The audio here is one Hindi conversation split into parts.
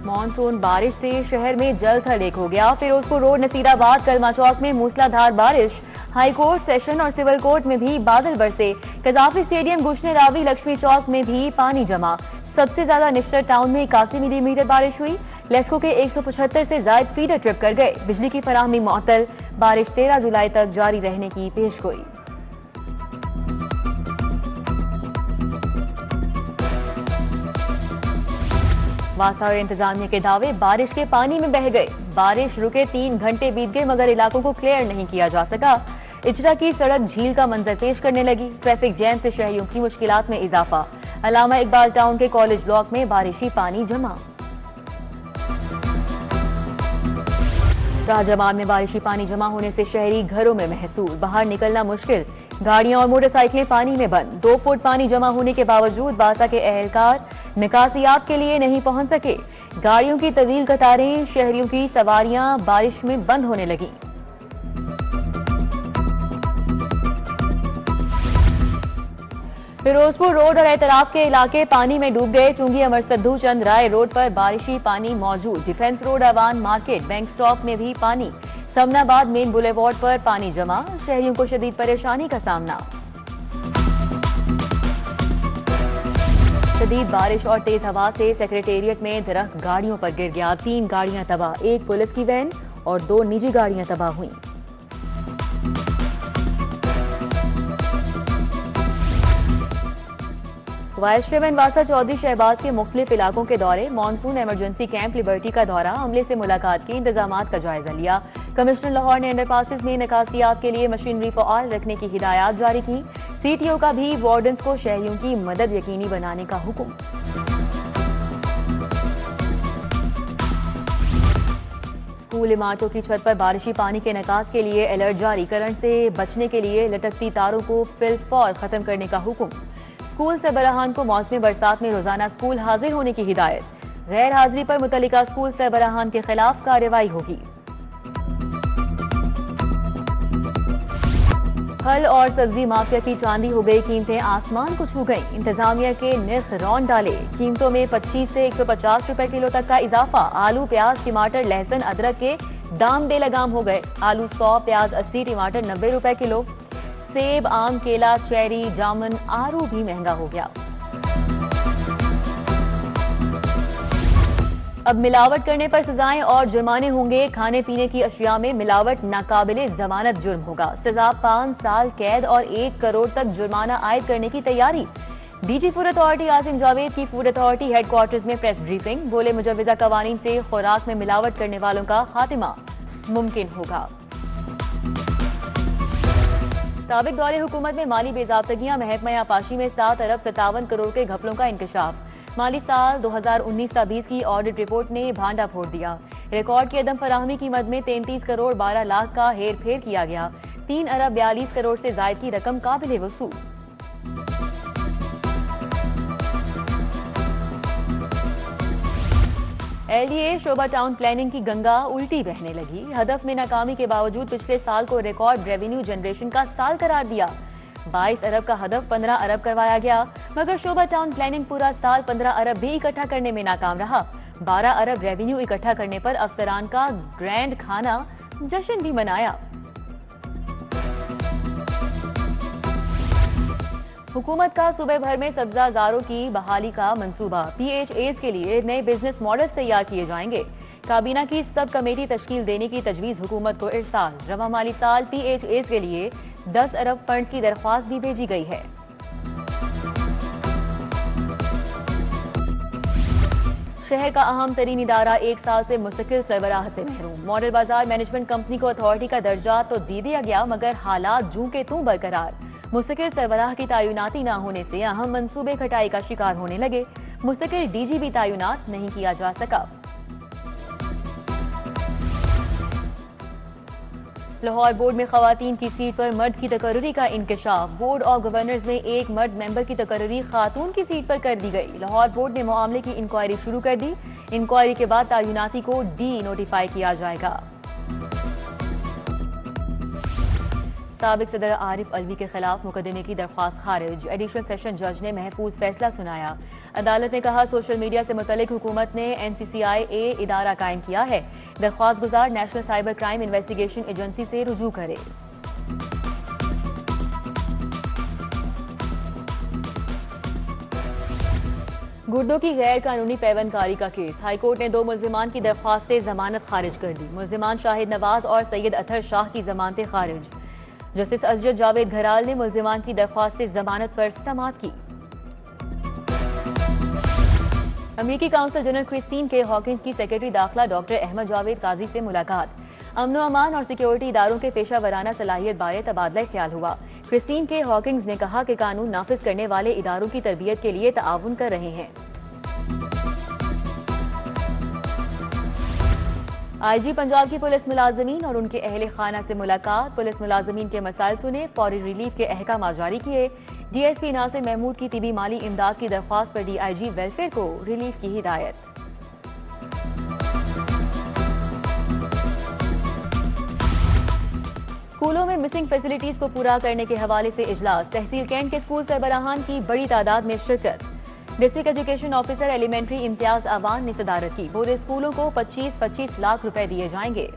मानसून बारिश से शहर में जल थल एक हो गया। फिरोजपुर रोड, नसीराबाद, कलमा चौक में मूसलाधार बारिश। हाईकोर्ट, सेशन और सिविल कोर्ट में भी बादल बरसे। कजाफी स्टेडियम, गुश्ने रावी, लक्ष्मी चौक में भी पानी जमा। सबसे ज्यादा निश्चर टाउन में 81 मिलीमीटर बारिश हुई। लेस्को के 175 से ज्यादा फीडर ट्रिप कर गए। बिजली की फराहमी मुअत्तल। बारिश 13 जुलाई तक जारी रहने की पेशगोई। वासा और इंतजामिया के दावे बारिश के पानी में बह गए। बारिश रुके 3 घंटे बीत गए मगर इलाकों को क्लियर नहीं किया जा सका। इजरा की सड़क झील का मंजर पेश करने लगी। ट्रैफिक जैम से शहरियों की मुश्किलात में इजाफा। अल्लामा इकबाल टाउन के कॉलेज ब्लॉक में बारिशी पानी जमा। शाहजहां में बारिशी पानी जमा होने से शहरी घरों में महसूर। बाहर निकलना मुश्किल। गाड़ियां और मोटरसाइकिलें पानी में बंद। 2 फुट पानी जमा होने के बावजूद बासा के एहलकार निकासियात के लिए नहीं पहुंच सके। गाड़ियों की तवील कतारें, शहरियों की सवारियां बारिश में बंद होने लगी। फिरोजपुर रोड और एतराफ के इलाके पानी में डूब गए। चुंगी अमर सद्दू चंद राय रोड पर बारिशी पानी मौजूद। Defence road, Awan market, bank stop में भी पानी। समनाबाद मेन बुलेवार्ड पर पानी जमा। शहरियों को शदीद परेशानी का सामना। शदीद बारिश और तेज हवा से सेक्रेटेरिएट में दरख्त गाड़ियों पर गिर गया। 3 गाड़ियां तबाह, 1 पुलिस की वैन और 2 निजी गाड़ियां तबाह हुई। वाइस चेयरमैन वासा चौधरी शहबाज के मुख्तलिफ इलाकों के दौरे। मानसून इमरजेंसी कैंप लिबर्टी का दौरा। अमले से मुलाकात की, इंतजामात का जायजा लिया। कमिश्नर लाहौर ने अंडरपासेस में निकासियात के लिए मशीनरी फ़आल रखने की हिदायत जारी की। सीटीओ का भी वार्डन्स को शहरियों की मदद यकीनी बनाने का हुक्म। स्कूल इमारतों की छत पर बारिशी पानी के निकास के लिए अलर्ट जारी। करंट से बचने के लिए लटकती तारों को फिलफौर खत्म करने का हुक्म। स्कूल सरबराहान को मौसमी बरसात में रोजाना स्कूल हाजिर होने की हिदायत। गैर हाजिरी पर मुतल्लिका स्कूल सरबराहान के खिलाफ कार्रवाई होगी। फल और सब्जी माफिया की चांदी हो गई, कीमतें आसमान को छू गई। इंतजामिया के निर्ख रौंद डाले। कीमतों में 25 से 150 रुपए किलो तक का इजाफा। आलू, प्याज, टमाटर, लहसुन, अदरक के दाम बेलगाम हो गए। आलू 100, प्याज 80, टमाटर 90 रुपए किलो। सेब, आम, केला, चेरी, जामुन, आरू भी महंगा हो गया। अब मिलावट करने पर सजाएं और जुर्माने होंगे। खाने पीने की अशिया में मिलावट नाकाबिले जमानत जुर्म होगा। सजा 5 साल कैद और 1 करोड़ तक जुर्माना आयद करने की तैयारी। DG food authority Asim Javed की फूड अथॉरिटी हेडक्वार्टर्स में प्रेस ब्रीफिंग। बोले मुजव्वजा कवानीन से खुराक में मिलावट करने वालों का खात्मा मुमकिन होगा। साबिक दौरे हुकूमत में माली बेजाब्तगियां। महकमा आपाशी में 7 अरब 57 करोड़ के घपलों का इंकशाफ। माली साल 2019-20 की ऑडिट रिपोर्ट ने भांडा फोड़ दिया। रिकॉर्ड की अदम फराहमी की मद में 33 करोड़ 12 लाख का हेर फेर किया गया। 3 अरब 42 करोड़ से जायद की रकम काबिल वसूल। एलडीए शोभा टाउन प्लानिंग की गंगा उल्टी बहने लगी। हदफ में नाकामी के बावजूद पिछले साल को रिकॉर्ड रेवेन्यू जनरेशन का साल करार दिया। 22 अरब का हदफ 15 अरब करवाया गया, मगर शोभा टाउन प्लानिंग पूरा साल 15 अरब भी इकट्ठा करने में नाकाम रहा। 12 अरब रेवेन्यू इकट्ठा करने पर अफसरान का ग्रैंड खाना जश्न भी मनाया। हुकूमत का सूबे भर में सब्जाजारों की बहाली का मंसूबा। पीएचएस के लिए नए बिजनेस मॉडल्स तैयार किए जाएंगे। काबीना की सब कमेटी तश्कील देने की तजवीज़ हुकूमत को इरसाल। रवा माली साल पीएचएस के लिए 10 अरब फंड्स की दरख्वास्त भी भेजी गई है। शहर का अहम तरीन इदारा 1 साल से मुस्तकिल सरबराह से महरूम। मॉडल बाजार मैनेजमेंट कंपनी को अथॉरिटी का दर्जा तो दे दिया गया, मगर हालात जूं के तूं बरकरार। मुस्तकिल सरबराह की तैनाती न होने से अहम मंसूबे घटाई का शिकार होने लगे। मुस्तकिल डीजी भी तैनात नहीं किया जा सका। लाहौर बोर्ड में खवातीन की सीट पर मर्द की तकर्री का इंकशाफ। बोर्ड ऑफ गवर्नर्स में एक मर्द मेंबर की तकर्री खातून की सीट पर कर दी गई। लाहौर बोर्ड ने मामले की इंक्वायरी शुरू कर दी। इंक्वायरी के बाद तैनाती को डी नोटिफाई किया जाएगा। साबिक सदर आरिफ अलवी के खिलाफ मुकदमे की दरख्वास्त खारिज। एडिशनल सेशन जज ने महफूज फैसला सुनाया। अदालत ने कहा सोशल मीडिया से मुतल्लिक हुकूमत ने NCCIA इदारा कायम किया है। दरख्वास्त गुजार national cyber crime investigation agency से रुजू करे। गुर्दों की गैर कानूनी पैवंदकारी का केस। हाईकोर्ट ने 2 मुल्जिमान की दरख्वास्तें जमानत खारिज कर दी। मुल्जिमान शाहिद नवाज और सैयद अतहर शाह की जमानतें खारिज। जस्टिस अजयद जावेद घराल ने मुल्जिमान की दरख्वास्तें जमानत पर समाअत की। अमरीकी काउंसिल जनरल क्रिस्टीन के हॉकिंस की सेक्रेटरी दाखिला डॉक्टर अहमद जावेद काजी से मुलाकात। अमन अमान और सिक्योरिटी इदारों के पेशा वराना सलाहियत बारे तबादला ख्याल हुआ। क्रिस्टीन के हॉकिंस ने कहा कि कानून नाफिज करने वाले इदारों की तरबियत के लिए ताआवुन कर रहे हैं। IG पंजाब की पुलिस मुलाजमीन और उनके अहले खाना से मुलाकात। पुलिस मुलाजमीन के मसाइल सुने, फौरी रिलीफ के अहकाम जारी किए। DSP नासिर महमूद की तिबी माली इमदाद की दरख्वास्त पर DIG वेलफेयर को रिलीफ की हिदायत। स्कूलों में मिसिंग फैसिलिटीज को पूरा करने के हवाले से इजलास। तहसील कैंट के स्कूल सरबराहान की बड़ी तादाद में शिरकत। District education officer elementary Imtiaz Awan ने सदारत की। बोर्ड स्कूलों को 25-25 लाख रुपए दिए जाएंगे।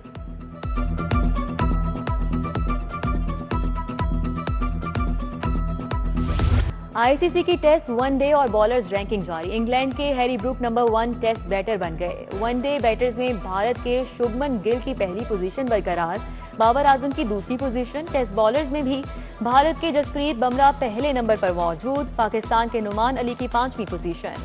ICC की टेस्ट वनडे और बॉलर्स रैंकिंग जारी। इंग्लैंड के Harry Brook number 1 test batter बन गए। वनडे बैटर्स में भारत के शुभमन गिल की पहली पोजीशन बरकरार, बाबर आजम की दूसरी पोजीशन। टेस्ट बॉलर्स में भी भारत के जसप्रीत बुमराह पहले नंबर पर मौजूद, पाकिस्तान के नुमान अली की 5वीं पोजीशन।